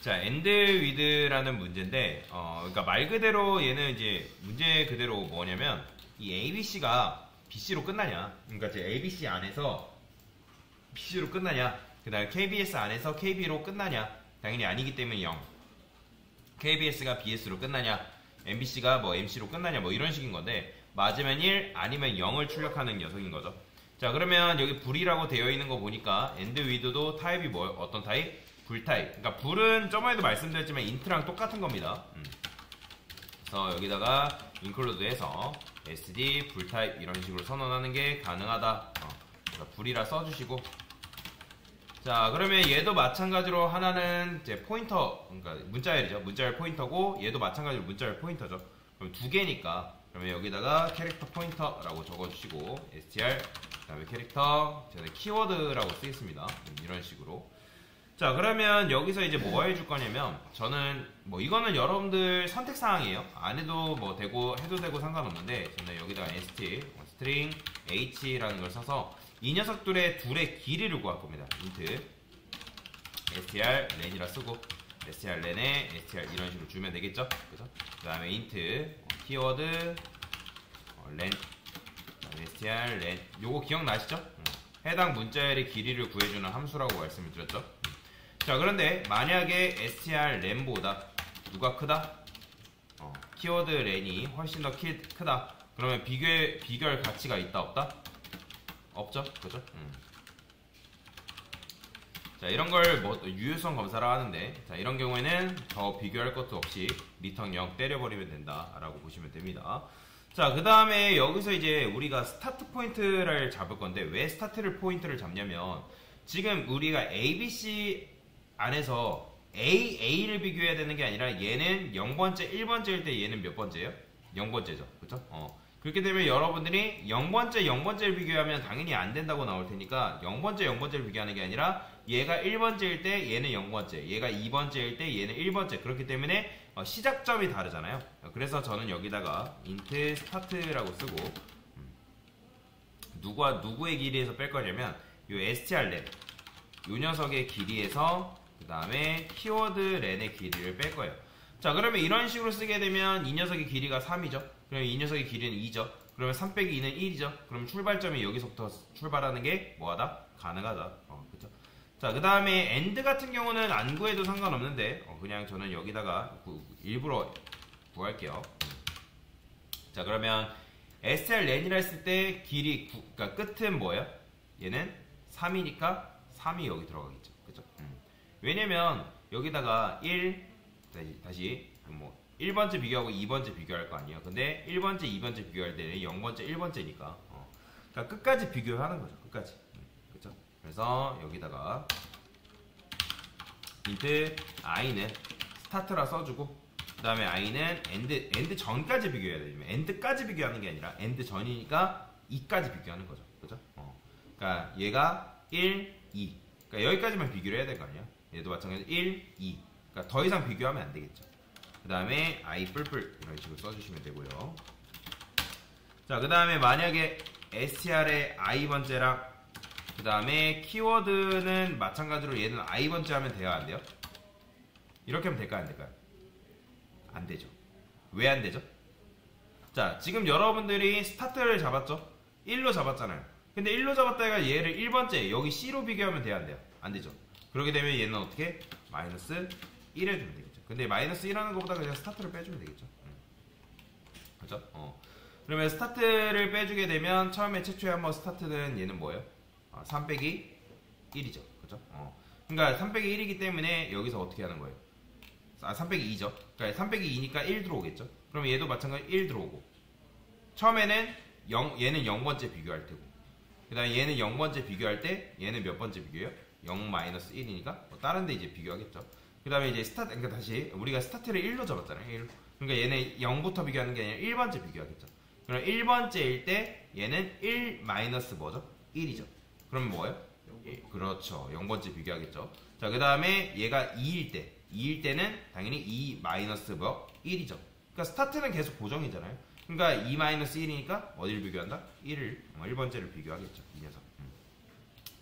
자, 엔드 위드라는 문제인데, 그러니까 말 그대로 얘는 이제 문제 그대로 뭐냐면, 이 ABC가 BC로 끝나냐. 그러니까 이제 ABC 안에서 BC로 끝나냐. 그 다음에 KBS 안에서 KB로 끝나냐. 당연히 아니기 때문에 0. KBS가 BS로 끝나냐. MBC가 뭐 MC로 끝나냐. 뭐 이런 식인 건데, 맞으면 1, 아니면 0을 출력하는 녀석인 거죠. 자, 그러면 여기 불이라고 되어 있는 거 보니까, 엔드 위드도 타입이 뭐, 어떤 타입? 불 타입. 그러니까 불은 저번에도 말씀드렸지만 인트랑 똑같은 겁니다. 그래서 여기다가 include해서 SD 불 타입 이런 식으로 선언하는 게 가능하다. 그러니까 불이라 써주시고. 자, 그러면 얘도 마찬가지로 하나는 이제 포인터, 그러니까 문자열이죠. 문자열 포인터고 얘도 마찬가지로 문자열 포인터죠. 그럼 두 개니까 그러면 여기다가 캐릭터 포인터라고 적어주시고 str 그다음에 캐릭터 키워드라고 쓰겠습니다. 이런 식으로. 자, 그러면 여기서 이제 뭐 해줄 거냐면, 저는 뭐 이거는 여러분들 선택사항이에요. 안 해도 뭐 되고 해도 되고 상관없는데, 저는 여기다가 string h라는 걸 써서 이 녀석들의 둘의 길이를 구할 겁니다. int str len이라 쓰고 str len에 str 이런 식으로 주면 되겠죠. 그죠? 그 다음에 int 키워드 len str len 요거 기억나시죠? 해당 문자열의 길이를 구해주는 함수라고 말씀을 드렸죠. 자, 그런데 만약에 str len보다 누가 크다? 키워드 len이 훨씬 더 크다. 그러면 비교할 가치가 있다 없다? 없죠? 그죠? 자, 이런 걸 뭐 유효성 검사를 하는데, 자, 이런 경우에는 더 비교할 것도 없이 return 0 때려버리면 된다라고 보시면 됩니다. 자, 그 다음에 여기서 이제 우리가 스타트 포인트를 잡을 건데, 왜 스타트를 포인트를 잡냐면, 지금 우리가 ABC 안에서 A를 비교해야 되는 게 아니라 얘는 0번째, 1번째일 때 얘는 몇 번째예요? 0번째죠. 그쵸? 그렇게 되면 여러분들이 0번째, 0번째를 비교하면 당연히 안 된다고 나올 테니까 0번째, 0번째를 비교하는 게 아니라 얘가 1번째일 때 얘는 0번째, 얘가 2번째일 때 얘는 1번째. 그렇기 때문에 시작점이 다르잖아요. 그래서 저는 여기다가 int start라고 쓰고 누구의 길이에서 뺄 거냐면 요 strlen 요 녀석의 길이에서 그 다음에 키워드 len의 길이를 뺄 거예요. 자, 그러면 이런 식으로 쓰게 되면 이 녀석의 길이가 3이죠. 그러면 이 녀석의 길이는 2죠. 그러면 3 빼기 2는 1이죠. 그럼 출발점이 여기서부터 출발하는 게 뭐하다? 가능하다. 그쵸? 자, 그 다음에 AND 같은 경우는 안 구해도 상관없는데 그냥 저는 여기다가 일부러 구할게요. 자, 그러면 strlen이라 했을 때 길이 그러니까 끝은 뭐예요? 얘는 3이니까 3이 여기 들어가겠죠. 그쵸? 왜냐면 여기다가 1 다시 뭐 1번째 비교하고 2번째 비교할 거 아니에요. 근데 1번째, 2번째 비교할 때는 0번째, 1번째니까 그러니까 끝까지 비교하는 거죠. 끝까지. 그쵸? 그래서 여기다가 int i는 스타트라 써주고 그 다음에 i는 end 전까지 비교해야 돼요. end까지 비교하는 게 아니라 end 전이니까 2까지 비교하는 거죠. 그죠? 그러니까 얘가 1, 2 그러니까 여기까지만 비교를 해야 될 거 아니에요. 얘도 마찬가지로 1, 2 그러니까 더 이상 비교하면 안 되겠죠. 그 다음에 i 뿔뿔 이런 식으로 써주시면 되고요. 자, 그 다음에 만약에 str의 i번째랑 그 다음에 키워드는 마찬가지로 얘는 i번째 하면 돼요, 안 돼요? 이렇게 하면 될까요, 안 될까요? 안 되죠. 왜 안 되죠? 자, 지금 여러분들이 스타트를 잡았죠? 1로 잡았잖아요. 근데 1로 잡았다가 얘를 1번째 여기 C로 비교하면 돼요, 안 돼요? 안 되죠. 그렇게 되면 얘는 어떻게? 마이너스 1 해주면 되겠죠. 근데 마이너스 1 하는 것보다 그냥 스타트를 빼주면 되겠죠. 그죠? 그러면 스타트를 빼주게 되면 처음에 최초에 한번 스타트는 얘는 뭐예요? 3 빼기 1이죠. 그죠? 그러니까 3 빼기 1이기 때문에 여기서 어떻게 하는 거예요? 3 빼기 2죠. 그러니까 3 빼기 2니까 1 들어오겠죠. 그럼 얘도 마찬가지로 1 들어오고 처음에는 얘는 0번째 비교할 테고 그 다음에 얘는 0번째 비교할 때 얘는 몇 번째 비교해요? 0-1이니까 다른 데 이제 비교하겠죠. 그 다음에 이제 그러니까 다시 우리가 스타트를 1로 잡았잖아요. 1. 그러니까 얘는 0부터 비교하는 게 아니라 1번째 비교하겠죠. 그럼 1번째일 때 얘는 1 마이너스 뭐죠? 1이죠. 그럼 뭐예요? 그렇죠. 0번째 비교하겠죠. 자, 그 다음에 얘가 2일 때는 당연히 2 마이너스 뭐? 1이죠. 그러니까 스타트는 계속 고정이잖아요. 그러니까 2 마이너스 1이니까 어디를 비교한다? 1번째를 비교하겠죠. 이 녀석.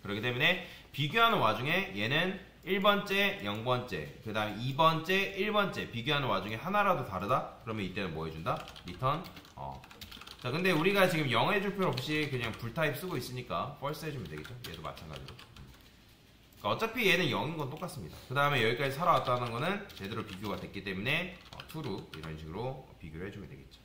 그렇기 때문에 비교하는 와중에 얘는 1번째, 0번째, 그 다음에 2번째, 1번째 비교하는 와중에 하나라도 다르다? 그러면 이때는 뭐 해준다? 리턴 자, 근데 우리가 지금 0 해줄 필요 없이 그냥 불타입 쓰고 있으니까 false 해주면 되겠죠? 얘도 마찬가지로. 그러니까 어차피 얘는 0인 건 똑같습니다. 그 다음에 여기까지 살아왔다는 거는 제대로 비교가 됐기 때문에 true 이런 식으로 비교를 해주면 되겠죠.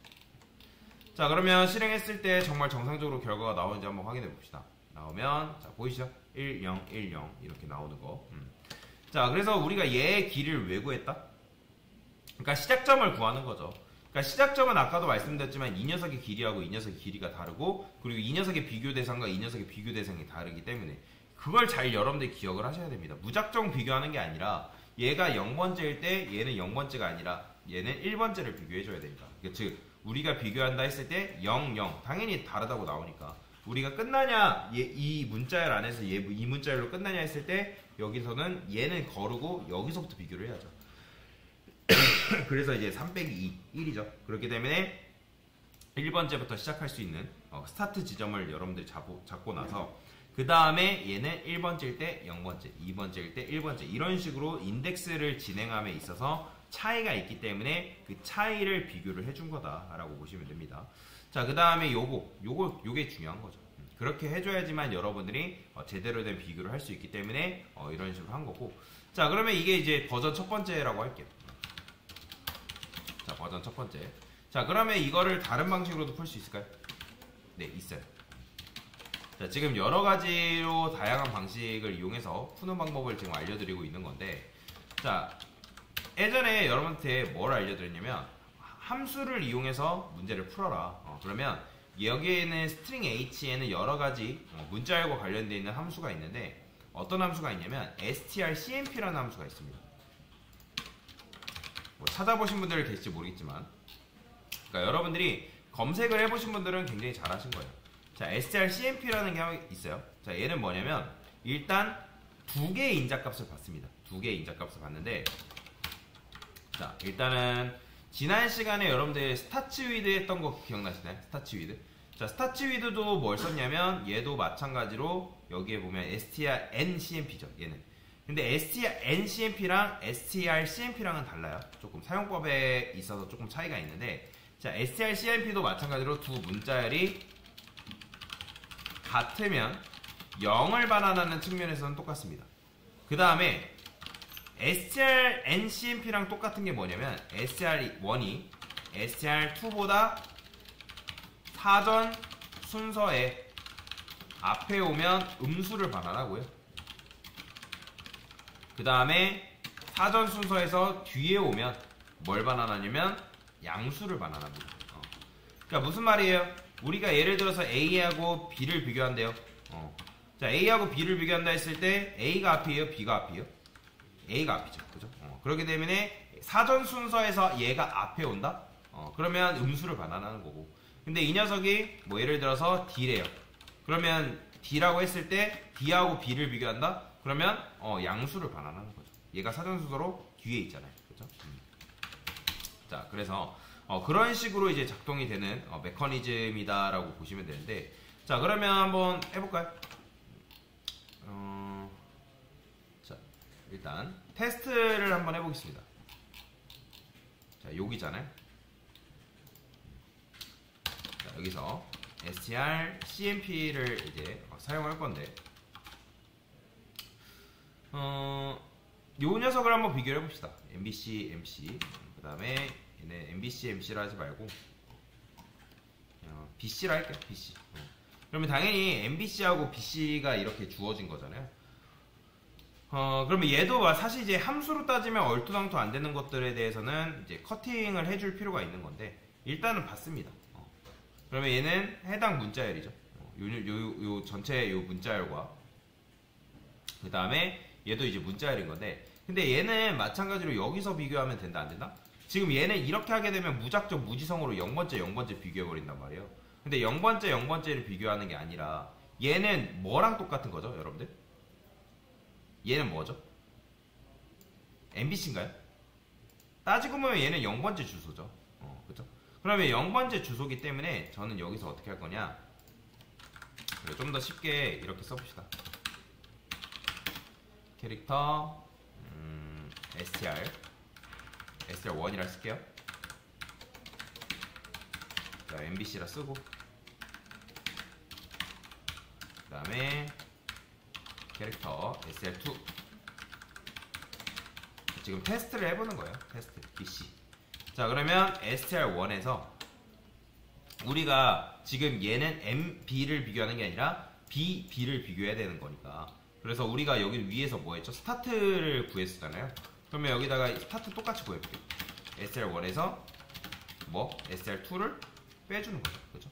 자, 그러면 실행했을 때 정말 정상적으로 결과가 나오는지 한번 확인해 봅시다. 나오면 자, 보이시죠? 1, 0, 1, 0 이렇게 나오는 거. 자, 그래서 우리가 얘의 길이를 왜 구했다? 그러니까 시작점을 구하는 거죠. 그러니까 시작점은 아까도 말씀드렸지만 이 녀석의 길이하고 이 녀석의 길이가 다르고 그리고 이 녀석의 비교 대상과 이 녀석의 비교 대상이 다르기 때문에 그걸 잘 여러분들이 기억을 하셔야 됩니다. 무작정 비교하는 게 아니라 얘가 0번째일 때 얘는 0번째가 아니라 얘는 1번째를 비교해줘야 됩니다. 그러니까 즉 우리가 비교한다 했을 때 0, 0 당연히 다르다고 나오니까 우리가 끝나냐 이 문자열 안에서 이 문자열로 끝나냐 했을 때 여기서는 얘는 거르고 여기서부터 비교를 해야죠. 그래서 이제 3 빼기 2, 1이죠. 그렇기 때문에 1번째부터 시작할 수 있는 스타트 지점을 여러분들이 잡고 나서 그 다음에 얘는 1번째일 때 0번째, 2번째일 때 1번째 이런 식으로 인덱스를 진행함에 있어서 차이가 있기 때문에 그 차이를 비교를 해준 거다라고 보시면 됩니다. 자, 그 다음에 요게 중요한 거죠. 그렇게 해줘야지만 여러분들이 제대로 된 비교를 할 수 있기 때문에 이런 식으로 한 거고. 자, 그러면 이게 이제 버전 첫 번째라고 할게요. 자, 버전 첫 번째. 자, 그러면 이거를 다른 방식으로도 풀 수 있을까요? 네, 있어요. 자, 지금 여러 가지로 다양한 방식을 이용해서 푸는 방법을 지금 알려드리고 있는 건데, 자, 예전에 여러분한테 뭘 알려드렸냐면 함수를 이용해서 문제를 풀어라. 그러면 여기에는 스트링 h에는 여러 가지 문자열과 관련되어 있는 함수가 있는데 어떤 함수가 있냐면 strcmp라는 함수가 있습니다. 뭐 찾아보신 분들 계실지 모르겠지만, 그러니까 여러분들이 검색을 해보신 분들은 굉장히 잘하신 거예요. 자, strcmp라는 게 있어요. 자, 얘는 뭐냐면 일단 두 개의 인자값을 받습니다. 두 개의 인자값을 받는데, 자, 일단은 지난 시간에 여러분들 스타치위드 했던 거 기억나시나요? 스타치위드. 자, 스타치위드도 뭘 썼냐면 얘도 마찬가지로 여기에 보면 strncmp죠. 얘는. 근데 strncmp랑 strcmp랑은 달라요. 조금 사용법에 있어서 조금 차이가 있는데, 자, strcmp도 마찬가지로 두 문자열이 같으면 0을 반환하는 측면에서는 똑같습니다. 그 다음에 strncmp랑 똑같은 게 뭐냐면 str1이 str2보다 사전 순서에 앞에 오면 음수를 반환하고요. 그 다음에 사전 순서에서 뒤에 오면 뭘 반환하냐면 양수를 반환합니다. 그러니까 무슨 말이에요? 우리가 예를 들어서 A하고 B를 비교한대요. 자, A하고 B를 비교한다 했을 때 A가 앞이에요? B가 앞이에요? A가 앞이죠. 그죠? 그렇기 때문에 사전 순서에서 얘가 앞에 온다? 그러면 음수를 반환하는 거고. 근데 이 녀석이 뭐 예를 들어서 D래요. 그러면 D라고 했을 때 D하고 B를 비교한다? 그러면 양수를 반환하는 거죠. 얘가 사전 순서로 뒤에 있잖아요. 그렇죠? 자, 그래서 그런 식으로 이제 작동이 되는 메커니즘이다라고 보시면 되는데, 자, 그러면 한번 해볼까요? 자, 일단 테스트를 한번 해보겠습니다. 자, 여기잖아요. 자, 여기서 strcmp를 이제 사용할 건데, 요 녀석을 한번 비교를 해봅시다. MBC, MC. 그 다음에 얘네 MBC, MC를 하지 말고 BC로 할게요. BC. 그러면 당연히 MBC하고 BC가 이렇게 주어진 거잖아요. 그러면 얘도 사실 이제 함수로 따지면 얼토당토 안 되는 것들에 대해서는 이제 커팅을 해줄 필요가 있는 건데, 일단은 받습니다. 그러면 얘는 해당 문자열이죠. 요 전체 요 문자열과 그 다음에 얘도 이제 문자열인 건데, 근데 얘는 마찬가지로 여기서 비교하면 된다 안 된다? 지금 얘는 이렇게 하게 되면 무작정 무지성으로 0번째 0번째 비교해버린단 말이에요. 근데 0번째 0번째를 비교하는 게 아니라 얘는 뭐랑 똑같은 거죠, 여러분들? 얘는 뭐죠? MBC인가요? 따지고 보면 얘는 0번째 주소죠. 그죠? 그러면 0번째 주소기 때문에 저는 여기서 어떻게 할 거냐? 좀 더 쉽게 이렇게 써봅시다. 캐릭터 str1이라 쓸게요. 자, mbc라 쓰고, 그 다음에 캐릭터 str2. 지금 테스트를 해보는 거예요. 테스트 bc. 자, 그러면 str1에서 우리가 지금 얘는 mb를 비교하는 게 아니라 b를 비교해야 되는 거니까, 그래서 우리가 여기 위에서 뭐 했죠? 스타트를 구했었잖아요. 그러면 여기다가 스타트 똑같이 구해볼게요. str1에서 뭐 str2를 빼주는 거죠. 그죠?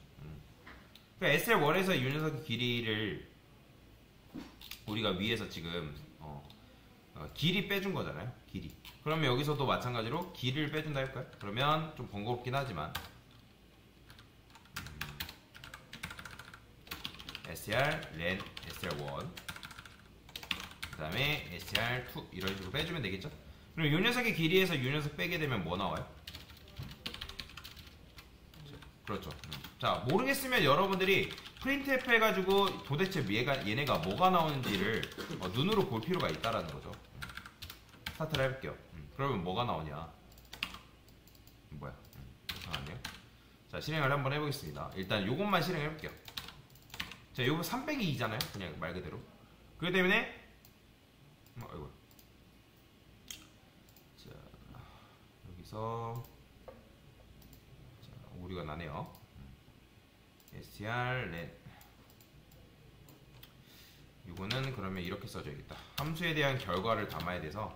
그러니까 str1에서 이 녀석의 길이를 우리가 위에서 지금 길이 빼준 거잖아요. 길이. 그러면 여기서도 마찬가지로 길이를 빼준다 할까요? 그러면 좀 번거롭긴 하지만 str len str1 그 다음에 str2 이런 식으로 빼주면 되겠죠? 그럼 이 녀석의 길이에서 이 녀석 빼게 되면 뭐 나와요? 그렇죠. 자, 모르겠으면 여러분들이 프린트F 해가지고 도대체 얘네가 뭐가 나오는지를 눈으로 볼 필요가 있다라는 거죠. 스타트를 해볼게요. 그러면 뭐가 나오냐? 뭐야? 이상하네요. 자, 실행을 한번 해보겠습니다. 일단 요것만 실행해볼게요. 자, 요거 3-2잖아요. 그냥 말 그대로. 그렇기 때문에 아이고. 자, 여기서 자, 오류가 나네요. str len 이거는 그러면 이렇게 써줘야겠다. 함수에 대한 결과를 담아야 돼서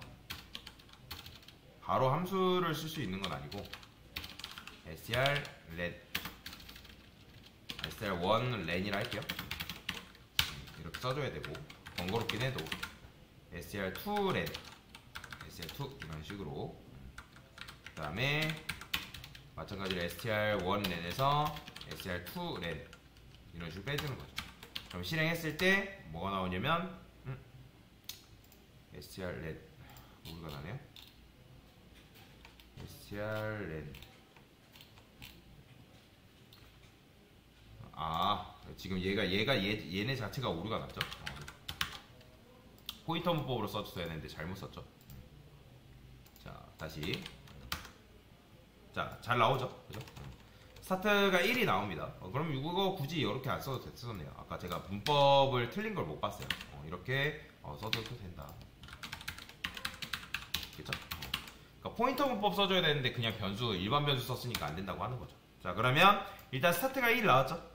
바로 함수를 쓸 수 있는 건 아니고 str len str1 len이라 할게요. 이렇게 써줘야 되고, 번거롭긴 해도 str2 len str2 이런 식으로, 그 다음에 마찬가지로 str1 len에서 str2 len 이런 식으로 빼주는 거죠. 그럼 실행했을 때 뭐가 나오냐면 str len 뭐가 나네요. str len 지금 얘네 자체가 오류가 났죠. 포인터 문법으로 써줬어야 했는데 잘못 썼죠. 자, 다시. 자, 잘 나오죠? 그죠? 스타트가 1이 나옵니다. 그럼 이거 굳이 이렇게 안 써도 됐었네요. 아까 제가 문법을 틀린 걸 못 봤어요. 이렇게 써도 된다. 그쵸? 그러니까 포인터 문법 써줘야 되는데 그냥 일반 변수 썼으니까 안 된다고 하는 거죠. 자, 그러면 일단 스타트가 1 나왔죠?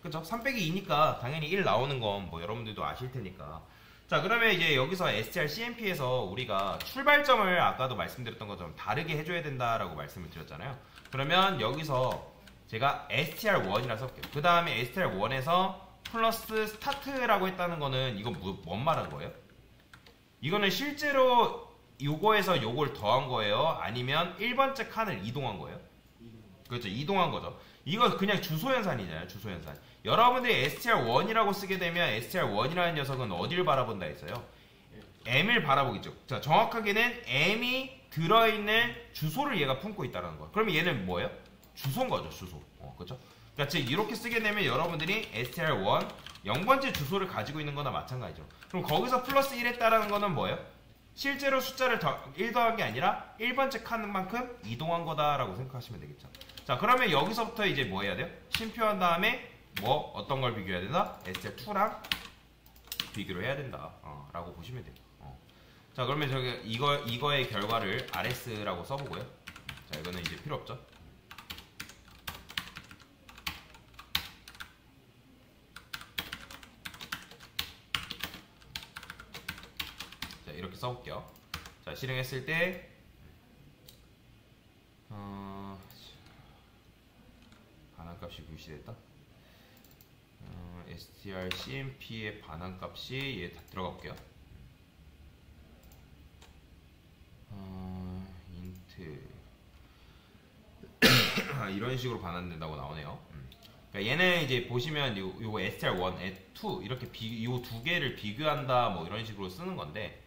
그쵸? 3-2니까 당연히 1 나오는 건 뭐 여러분들도 아실 테니까. 자, 그러면 이제 여기서 strcmp에서 우리가 출발점을 아까도 말씀드렸던 것처럼 다르게 해줘야 된다라고 말씀을 드렸잖아요. 그러면 여기서 제가 str1이라 써볼게요. 그 다음에 str1에서 플러스 스타트라고 했다는 거는 이건 뭔 말한 거예요? 이거는 실제로 요거에서 요걸 더한 거예요? 아니면 1번째 칸을 이동한 거예요? 그렇죠. 이동한 거죠. 이거 그냥 주소연산이잖아요. 주소연산. 여러분들이 str1이라고 쓰게 되면 str1이라는 녀석은 어디를 바라본다 했어요? m을 바라보겠죠. 자, 정확하게는 m이 들어있는 주소를 얘가 품고 있다는 거예요. 그러면 얘는 뭐예요? 주소인 거죠. 주소. 그렇죠? 그러니까 즉 이렇게 쓰게 되면 여러분들이 str1 0번째 주소를 가지고 있는 거나 마찬가지죠. 그럼 거기서 플러스 1 했다라는 거는 뭐예요? 실제로 숫자를 1 더한 게 아니라 1번째 칸만큼 이동한 거다라고 생각하시면 되겠죠. 자, 그러면 여기서부터 이제 뭐 해야 돼요? 심표한 다음에 뭐 어떤 걸 비교해야 된다? str2랑 비교를 해야 된다. 라고 보시면 돼요. 자, 그러면 이거의 결과를 rs라고 써보고요. 자, 이거는 이제 필요 없죠. 자, 이렇게 써볼게요. 자, 실행했을 때 반환값이 표시됐다. strcmp의 반환값이 얘 다 들어가 볼게요. 인트 이런 식으로 반환된다고 나오네요. 그러니까 얘는 이제 보시면 요거 str1, str2 이렇게 요 두 개를 비교한다 뭐 이런 식으로 쓰는 건데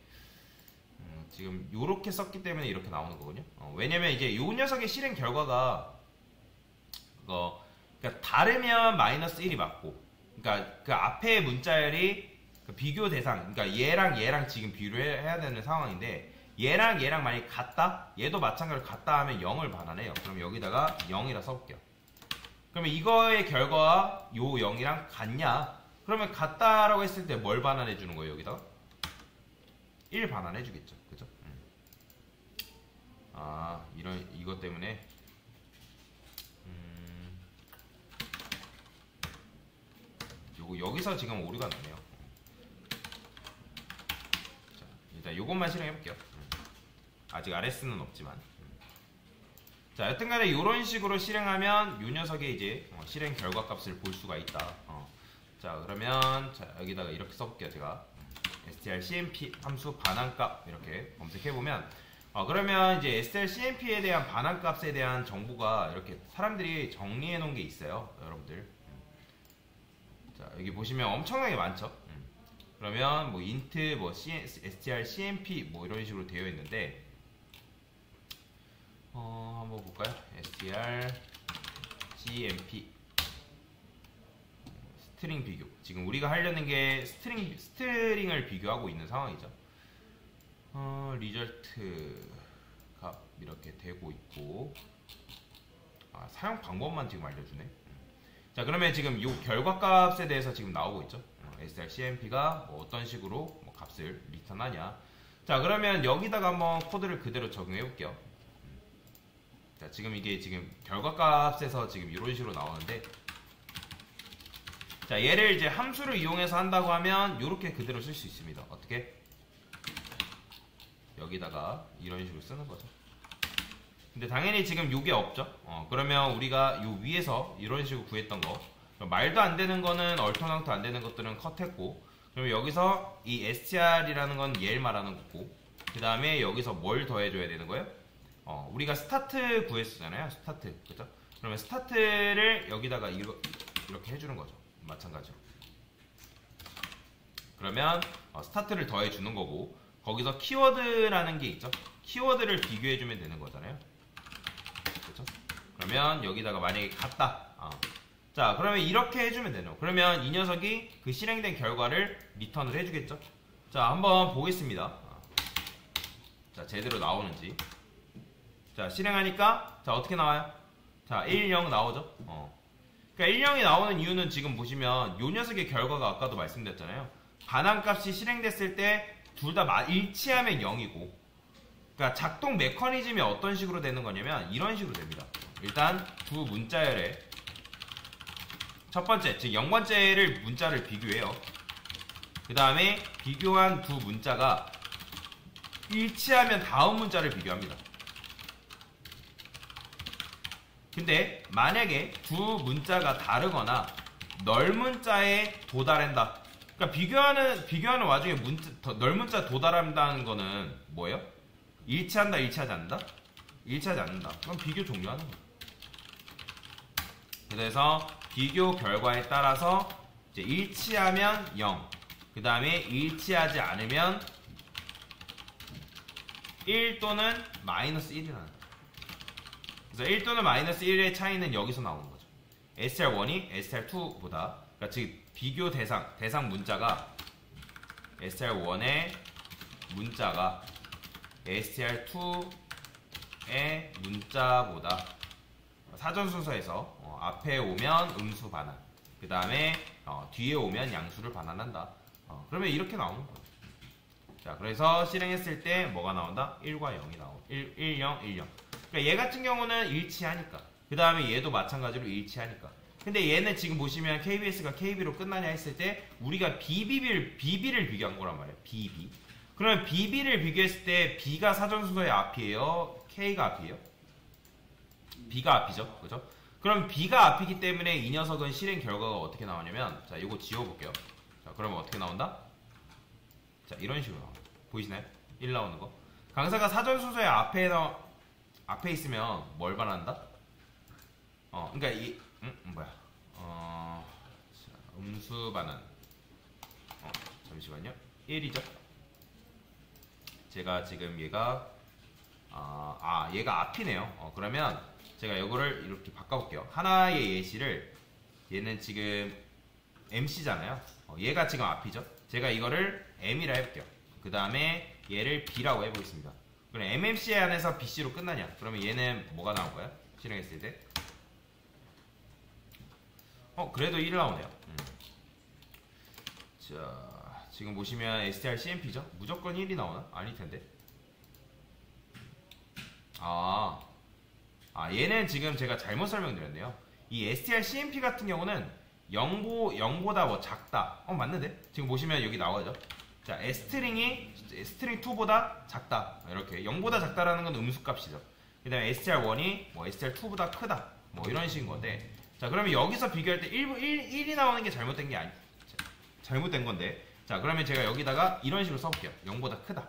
지금 요렇게 썼기 때문에 이렇게 나오는 거거든요. 왜냐면 이제 요 녀석의 실행 결과가 그러니까 다르면 마이너스 1이 맞고, 그러니까 그 앞에 문자열이 그 비교 대상, 그러니까 얘랑 지금 비교를 해야 되는 상황인데 얘랑 얘랑 만약에 같다? 얘도 마찬가지로 같다 하면 0을 반환해요. 그럼 여기다가 0이라 써볼게요. 그러면 이거의 결과가 요 0이랑 같냐? 그러면 같다라고 했을 때 뭘 반환해 주는 거예요, 여기다가? 1 반환해 주겠죠. 그죠? 아, 이것 때문에. 여기서 지금 오류가 나네요. 자, 일단 요것만 실행해 볼게요. 아직 RS는 없지만. 자, 여튼간에 이런 식으로 실행하면 이 녀석의 이제 실행 결과 값을 볼 수가 있다. 자, 그러면 자, 여기다가 이렇게 써볼게요. 제가 strcmp 함수 반환값 이렇게 검색해 보면 그러면 이제 strcmp에 대한 반환값에 대한 정보가 이렇게 사람들이 정리해 놓은 게 있어요, 여러분들. 자, 여기 보시면 엄청나게 많죠. 그러면 뭐 int 뭐 strcmp 뭐 이런 식으로 되어 있는데 한번 볼까요? strcmp 스트링 비교. 지금 우리가 하려는 게 스트링을 비교하고 있는 상황이죠. 리절트 값 이렇게 되고 있고, 사용 방법만 지금 알려주네. 자, 그러면 지금 이 결과 값에 대해서 지금 나오고 있죠. strcmp가 뭐 어떤 식으로 뭐 값을 리턴하냐. 자, 그러면 여기다가 한번 코드를 그대로 적용해 볼게요. 자, 지금 이게 지금 결과 값에서 지금 이런 식으로 나오는데, 자, 얘를 이제 함수를 이용해서 한다고 하면 이렇게 그대로 쓸 수 있습니다. 어떻게? 여기다가 이런 식으로 쓰는 거죠. 근데 당연히 지금 요게 없죠. 그러면 우리가 요 위에서 이런 식으로 구했던 거, 말도 안 되는 거는 얼토당토 안 되는 것들은 컷했고, 그러면 여기서 이 str이라는 건 얘를 말하는 거고, 그 다음에 여기서 뭘 더해줘야 되는 거예요? 우리가 스타트 구했었잖아요. 스타트. 그죠? 그러면 스타트를 여기다가 이렇게 해주는 거죠. 마찬가지로. 그러면 스타트를 더해주는 거고, 거기서 키워드라는 게 있죠. 키워드를 비교해주면 되는 거잖아요. 그렇죠? 그러면 여기다가 만약에 같다. 자, 그러면 이렇게 해주면 되죠. 그러면 이 녀석이 그 실행된 결과를 리턴을 해주겠죠. 자, 한번 보겠습니다. 자, 제대로 나오는지. 자, 실행하니까 자, 어떻게 나와요? 자, 1, 0 나오죠. 그러니까 1, 0이 나오는 이유는 지금 보시면 요 녀석의 결과가 아까도 말씀드렸잖아요. 반환값이 실행됐을 때 둘 다 일치하면 0이고, 그러니까 작동 메커니즘이 어떤 식으로 되는 거냐면 이런 식으로 됩니다. 일단 두 문자열에 첫 번째, 즉 0번째를 문자를 비교해요. 그 다음에 비교한 두 문자가 일치하면 다음 문자를 비교합니다. 근데 만약에 두 문자가 다르거나 널문자에 도달한다. 그러니까 비교하는 와중에 널문자 도달한다는 거는 뭐예요? 일치한다, 일치하지 않는다? 일치하지 않는다. 그럼 비교 종료하는 거예요. 그래서 비교 결과에 따라서 이제 일치하면 0, 그 다음에 일치하지 않으면 1 또는 마이너스 1이라는 거예요. 그래서 1 또는 마이너스 1의 차이는 여기서 나오는 거죠. str1이 str2보다, 그러니까 즉 비교 대상 문자가 str1의 문자가 str2의 문자보다 사전 순서에서 앞에 오면 음수 반환, 그 다음에 뒤에 오면 양수를 반환한다. 그러면 이렇게 나오는 거예요. 자, 그래서 실행했을 때 뭐가 나온다? 1과 0이 나오고 1, 0, 1, 0. 그러니까 얘 같은 경우는 일치하니까, 그 다음에 얘도 마찬가지로 일치하니까. 근데 얘는 지금 보시면 KBS가 KB로 끝나냐 했을 때 우리가 BB를 비교한 거란 말이에요. BB. 그러면 BB를 비교했을 때 B가 사전순서의 앞이에요? K가 앞이에요? B가 앞이죠. 그죠? 그럼 B가 앞이기 때문에 이 녀석은 실행 결과가 어떻게 나오냐면, 자, 이거 지워볼게요. 자, 그러면 어떻게 나온다? 자, 이런 식으로 나옵니다. 보이시나요? 1 나오는 거. 강사가 사전순서의 앞에 있으면 뭘 반환한다? 그러니까 음수 반환. 잠시만요. 1이죠. 제가 지금 얘가 얘가 앞이네요. 그러면 제가 이거를 이렇게 바꿔볼게요. 하나의 예시를, 얘는 지금 MC잖아요. 얘가 지금 앞이죠. 제가 이거를 M이라 해볼게요. 그 다음에 얘를 B라고 해보겠습니다. 그럼 MMC 안에서 BC로 끝나냐? 그러면 얘는 뭐가 나올 거야? 실행했을 때? 그래도 1 나오네요. 자, 지금 보시면 STR CMP죠? 무조건 1이 나오나? 아닐 텐데. 얘는 지금 제가 잘못 설명드렸네요. 이 STR CMP 같은 경우는 0보다 뭐 작다. 맞는데? 지금 보시면 여기 나오죠? 자, S스트링이 스트링 2보다 작다. 이렇게 0보다 작다라는 건 음수값이죠. 그 다음에 STR1이 뭐 STR2보다 크다. 뭐 이런 식인 건데. 자, 그러면 여기서 비교할 때 1이 나오는 게 잘못된 게 잘못된 건데. 자, 그러면 제가 여기다가 이런 식으로 써볼게요. 0보다 크다.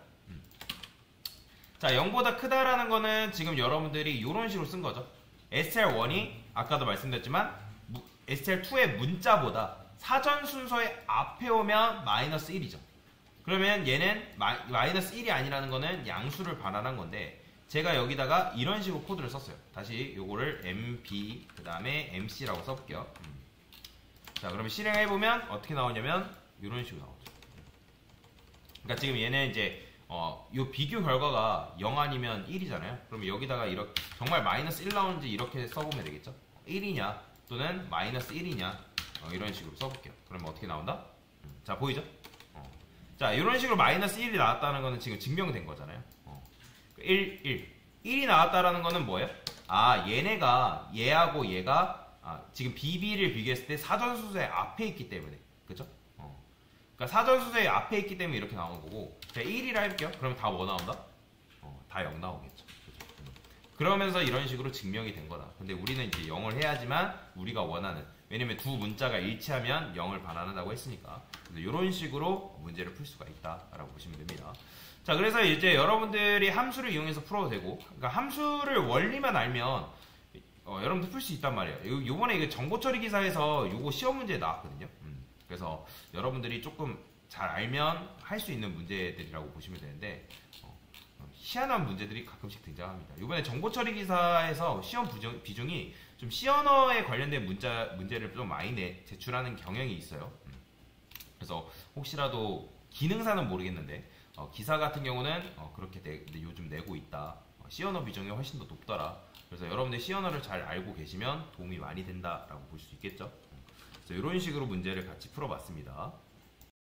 자, 0보다 크다라는 거는 지금 여러분들이 이런 식으로 쓴 거죠. STR1이 아까도 말씀드렸지만 STR2의 문자보다 사전 순서의 앞에 오면 마이너스 1이죠. 그러면 얘는 마이너스 1이 아니라는 거는 양수를 반환한 건데 제가 여기다가 이런 식으로 코드를 썼어요. 다시 요거를 MB 그 다음에 MC라고 써볼게요. 자, 그러면 실행해보면 어떻게 나오냐면 이런 식으로 나오죠. 그러니까 지금 얘는 이제 요 비교 결과가 0 아니면 1이잖아요. 그러면 여기다가 이렇게 정말 마이너스 1 나오는지 이렇게 써보면 되겠죠. 1이냐 또는 마이너스 1이냐 이런 식으로 써볼게요. 그러면 어떻게 나온다? 자, 보이죠? 자, 이런 식으로 마이너스 1이 나왔다는 거는 지금 증명된 거잖아요. 1이 나왔다라는 거는 뭐예요? 얘하고 얘가 지금 BB를 비교했을 때 사전수소의 앞에 있기 때문에, 그죠? 그러니까 사전수소의 앞에 있기 때문에 이렇게 나오는 거고, 제가 1이라 해볼게요. 그러면 다 뭐 나온다? 다 0 나오겠죠. 그죠? 그러면서 이런 식으로 증명이 된 거다. 근데 우리는 이제 0을 해야지만 우리가 원하는, 왜냐면 두 문자가 일치하면 0을 반환한다고 했으니까. 이런 식으로 문제를 풀 수가 있다라고 보시면 됩니다. 자, 그래서 이제 여러분들이 함수를 이용해서 풀어도 되고, 그러니까 함수를 원리만 알면 여러분들 풀 수 있단 말이에요. 요번에 이거 정보처리 기사에서 요거 시험 문제에 나왔거든요. 그래서 여러분들이 조금 잘 알면 할 수 있는 문제들이라고 보시면 되는데 희한한 문제들이 가끔씩 등장합니다. 이번에 정보처리 기사에서 시험 비중이 좀 시언어에 관련된 문제를 좀 많이 제출하는 경향이 있어요. 그래서 혹시라도 기능사는 모르겠는데 기사 같은 경우는 그렇게 요즘 내고 있다. 시언어 비중이 훨씬 더 높더라. 그래서 여러분들 시언어를 잘 알고 계시면 도움이 많이 된다라고 볼 수 있겠죠. 그래서 이런 식으로 문제를 같이 풀어봤습니다.